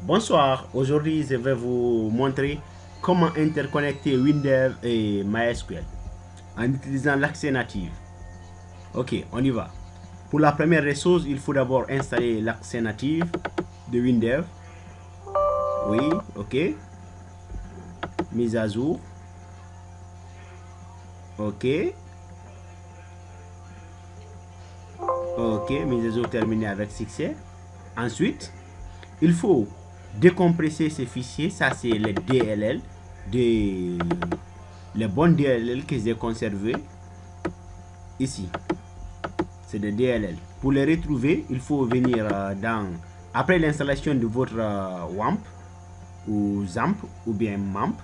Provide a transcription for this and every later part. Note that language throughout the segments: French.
Bonsoir, aujourd'hui je vais vous montrer comment interconnecter Windev et MySQL en utilisant l'accès natif. Ok, on y va. Pour la première des choses, il faut d'abord installer l'accès natif de Windev. Oui, ok. Mise à jour. Ok. Ok, mise à jour terminée avec succès. Ensuite, il faut décompresser ces fichiers. Ça, c'est les DLL, les bons DLL que j'ai conservés ici. C'est des DLL. Pour les retrouver, il faut venir après l'installation de votre WAMP ou ZAMP ou bien MAMP.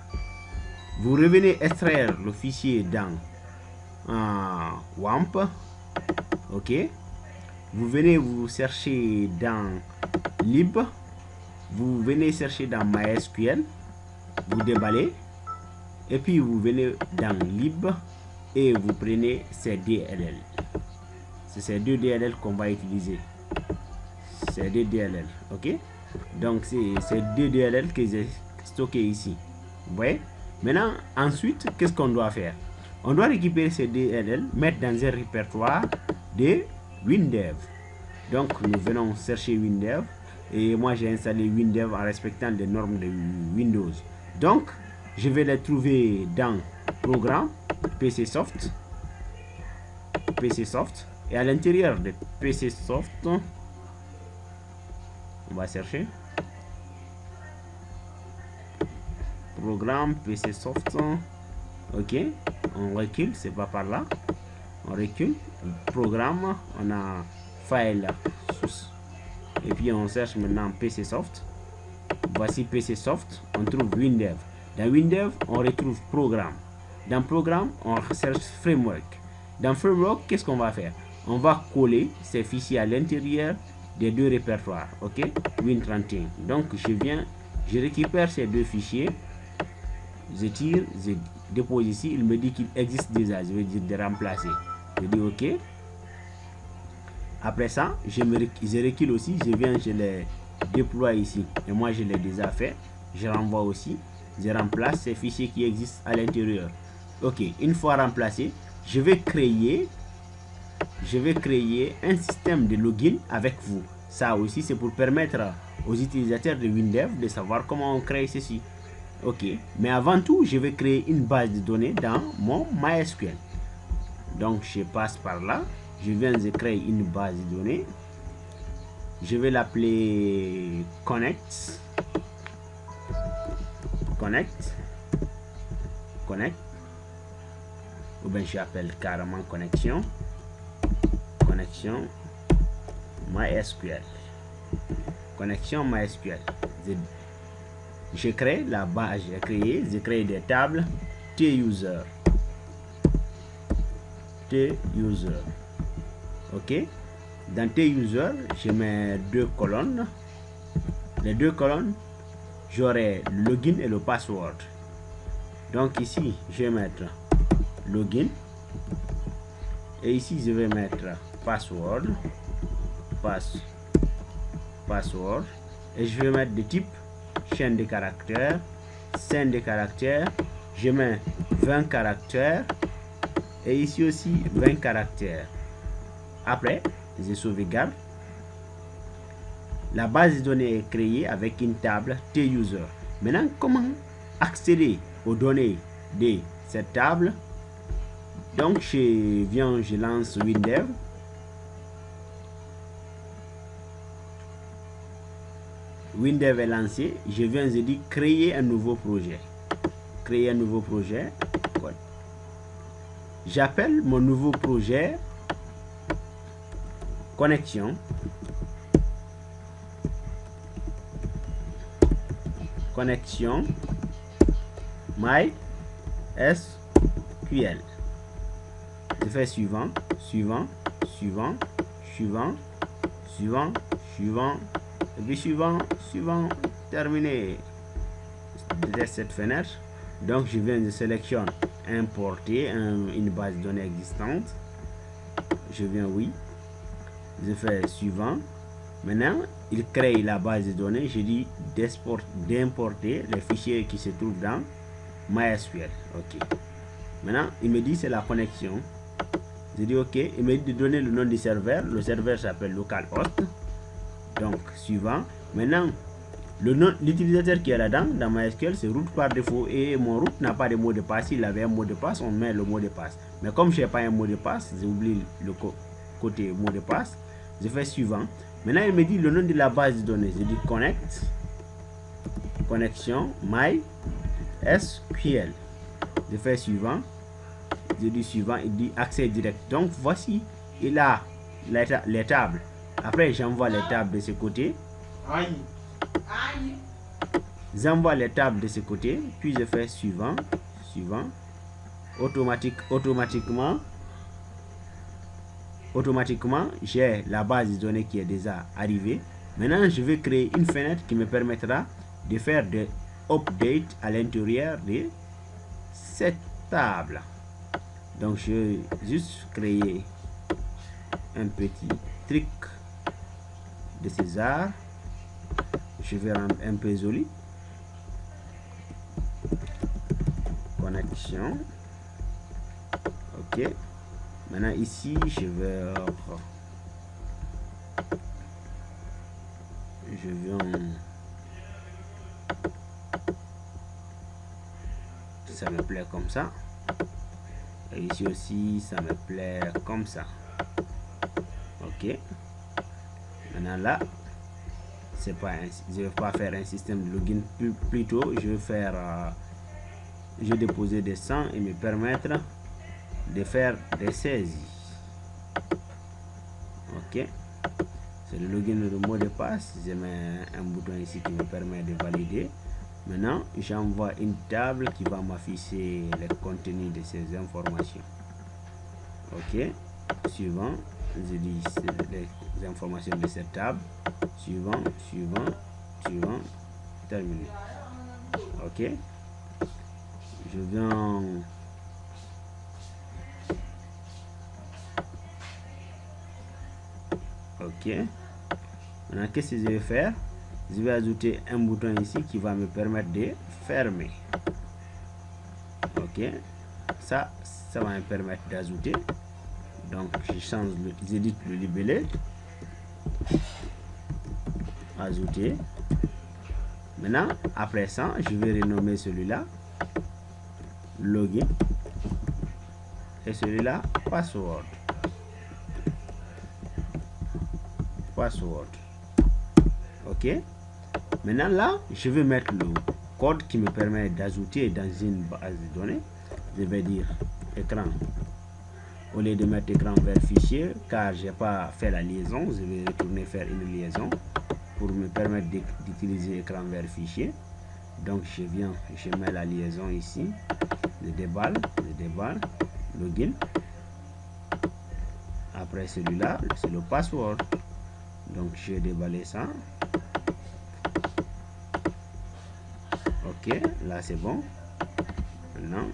Vous revenez extraire le fichier dans WAMP. Ok. Vous venez vous chercher dans lib. Vous venez chercher dans MySQL. Vous déballez. Et puis vous venez dans lib et vous prenez ces DLL. C'est ces deux DLL qu'on va utiliser. Ces deux DLL. Ok. Donc c'est ces deux DLL que j'ai stocké ici. Vous voyez. Maintenant, ensuite, qu'est-ce qu'on doit faire? On doit récupérer ces DLL, mettre dans un répertoire de Windev. Donc nous venons chercher Windev. Et moi j'ai installé Windev en respectant les normes de Windows. Donc je vais les trouver dans Programme, PC Soft. Et à l'intérieur de PC Soft, on va chercher Programme, PC Soft. Ok, on recule, c'est pas par là. On recule. Programme, on a File. Et puis on cherche maintenant PC Soft. Voici PC Soft. On trouve Windev. Dans Windev, on retrouve Programme. Dans Programme, on cherche Framework. Dans Framework, qu'est-ce qu'on va faire? On va coller ces fichiers à l'intérieur des deux répertoires. Ok, Win31. Donc je récupère ces deux fichiers. Je tire, je dépose ici. Il me dit qu'il existe déjà. Je vais dire de remplacer. Je dis OK. Après ça, je recule aussi. Je les déploie ici. Et moi, je l'ai déjà fait. Je renvoie aussi. Je remplace ces fichiers qui existent à l'intérieur. OK. Une fois remplacé, je vais créer un système de login avec vous. Ça aussi, c'est pour permettre aux utilisateurs de Windev de savoir comment on crée ceci. Ok, mais avant tout, je vais créer une base de données dans mon MySQL. Donc, je passe par là. Je viens de créer une base de données. Je vais l'appeler Connect. Ou bien j'appelle carrément Connexion MySQL. Connexion MySQL. Je crée la base, j'ai créé des tables T-User. Ok. Dans T-User, je mets deux colonnes. Les deux colonnes, j'aurai le login et le password. Donc ici, je vais mettre login. Et ici, je vais mettre password. Et je vais mettre de type chaîne de caractères, scène de caractères. Je mets 20 caractères. Et ici aussi 20 caractères. Après, je sauvegarde. La base de données est créée avec une table T-User. Maintenant, comment accéder aux données de cette table? Donc, je lance Windev. Windev est lancé. Je viens de dire créer un nouveau projet. J'appelle mon nouveau projet Connexion MySQL. Je fais suivant, et puis suivant, terminé. De cette fenêtre. Donc je viens de sélectionner importer une base de données existante. Je viens oui. Je fais suivant. Maintenant, il crée la base de données, je dis d'importer les fichiers qui se trouvent dans MySQL. Ok. Maintenant, il me dit c'est la connexion. Je dis ok. Il me dit de donner le nom du serveur. Le serveur s'appelle localhost. Donc, suivant. Maintenant, l'utilisateur qui est là-dedans, dans MySQL, c'est root par défaut. Et mon root n'a pas de mot de passe. S'il avait un mot de passe, on met le mot de passe. Mais comme je n'ai pas un mot de passe, j'oublie le côté mot de passe. Je fais suivant. Maintenant, il me dit le nom de la base de données. Je dis connect, connexion, MySQL. Je fais suivant. Je dis suivant. Il dit accès direct. Donc, voici, il a les tables. Après, j'envoie les tables de ce côté. J'envoie les tables de ce côté. Puis, je fais suivant. Suivant. Automatiquement, j'ai la base de données qui est déjà arrivée. Maintenant, je vais créer une fenêtre qui me permettra de faire des updates à l'intérieur de cette table. Donc, je vais juste créer un petit truc de César. Je vais rendre un peu joli. Connexion. Ok. Maintenant ici, je viens ça me plaît comme ça. Et ici aussi, ça me plaît comme ça. Ok. Maintenant là, c'est pas je vais pas faire un système de login, plutôt je vais faire je vais déposer des 100 et me permettre de faire des saisies. Ok, c'est le login, le mot de passe. Je mets un bouton ici qui me permet de valider. Maintenant, j'envoie une table qui va m'afficher le contenu de ces informations. Ok, suivant, je dis les informations de cette table. Suivant, terminé. Ok, je viens. Ok. Maintenant, qu'est-ce que je vais faire? Je vais ajouter un bouton ici qui va me permettre de fermer. Ok. Ça va me permettre d'ajouter. Donc, je change, j'édite le libellé. Ajouter. Maintenant, après ça, je vais renommer celui-là login et celui-là password. Ok. Maintenant là, je vais mettre le code qui me permet d'ajouter dans une base de données. Je vais dire écran. Au lieu de mettre écran vers fichier, car j'ai pas fait la liaison, je vais retourner faire une liaison pour me permettre d'utiliser écran vers fichier. Donc je mets la liaison ici, je déballe, login. Après celui-là, c'est le password. Donc je vais déballer ça. Ok, là c'est bon. Maintenant,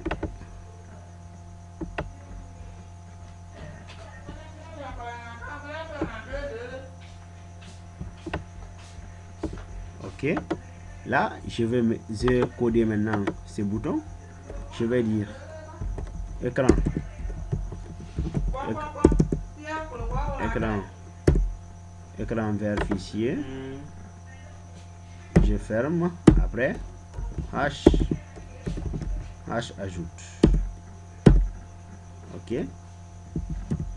ok, là je vais coder maintenant ces boutons. Je vais dire écran vers fichier. Je ferme. Après h ajoute. Ok,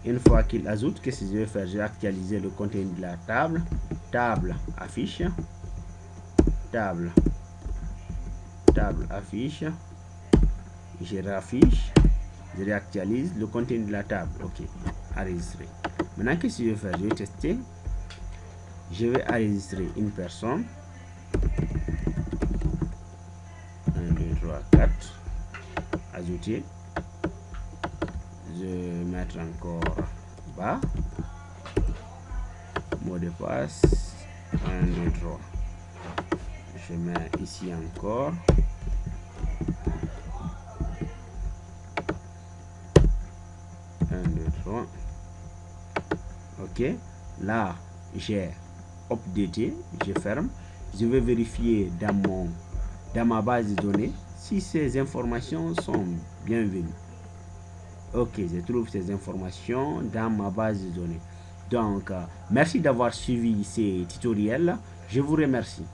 une fois qu'il ajoute, qu'est-ce que je vais faire? Je vais actualiser le contenu de la table. Table affiche, je raffiche, je réactualise le contenu de la table. Ok, enregistré. Maintenant, qu'est-ce que je vais faire? Je vais tester. Je vais enregistrer une personne. 1, 2, 3, 4. Ajouter. Je vais mettre encore bas. Mot de passe. 1, 2, 3. Je mets ici encore. Ok, là j'ai updater, je ferme. Je vais vérifier dans ma base de données si ces informations sont bienvenues. Ok, je trouve ces informations dans ma base de données. Donc, merci d'avoir suivi ces tutoriels. Je vous remercie.